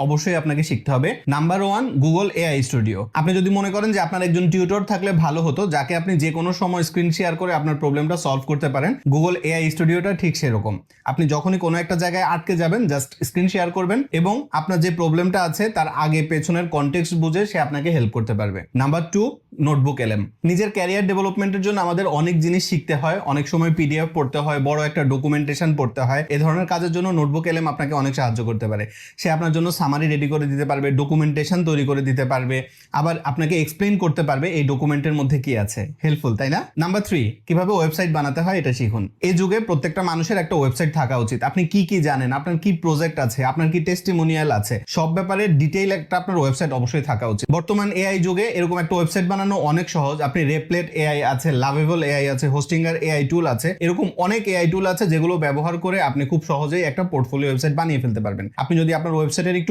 অবশ্যই আপনাকে শিখতে হবে। Number 1, Google AI studio. আপনি যদি মনে করেন যে আপনার একজন টিউটর থাকলে ভালো হতো, যাকে আপনি যে কোনো সময় স্ক্রিন শেয়ার করে আপনার প্রবলেমটা সলভ করতে পারেন, গুগল এআই স্টুডিওটা ঠিক সেরকম। আপনি যখনই কোনো একটা জায়গায় আটকে যাবেন, জাস্ট স্ক্রিন শেয়ার করবেন এবং আপনার যে প্রবলেমটা আছে তার আগে পেছনের কনটেক্সট বুঝে সে আপনাকে হেল্প করতে পারবে। নাম্বার 2, নোটবুক এলএম। নিজের ক্যারিয়ার ডেভেলপমেন্টের জন্য আমাদের অনেক জিনিস শিখতে হয়, অনেক সময় পিডিএফ পড়তে হয়, বড় একটা ডকুমেন্টেশন পড়তে হয়। এই ধরনের কাজের জন্য নোটবুক এলএম আপনাকে অনেক সাহায্য করতে পারে। সে আপনার জন্য সামারি রেডি করে দিতে পারবে, ডকুমেন্টেশন তৈরি করে দিতে পারবে, আবার আপনাকে এক্সপ্লেইন করতে পারবে এই ডকুমেন্টের মধ্যে কি আছে। হেল্পফুল, তাই না? নাম্বার 3, কিভাবে ওয়েবসাইট বানাতে হয় এটা শিখুন। এই যুগে প্রত্যেকটা মানুষের একটা ওয়েবসাইট থাকা উচিত। আপনি কি কি জানেন, আপনার কি প্রজেক্ট আছে, আপনার কি টেস্টিমোনিয়াল আছে, সব ব্যাপারে ডিটেইল একটা আপনার ওয়েবসাইট অবশ্যই থাকা উচিত। বর্তমান এআই যুগে এরকম একটা ওয়েবসাইট বানানো অনেক সহজ। আপনি রেপ্লেট এআই আছে, লাভেবল এআই আছে, হোস্টিঙ্গার এআই টুল আছে, এরকম অনেক এআই টুল আছে যেগুলো ব্যবহার করে আপনি খুব সহজেই একটা পোর্টফোলিও ওয়েবসাইট বানিয়ে ফেলতে পারবেন। আপনি যদি আপনার ওয়েবসাইটের একটু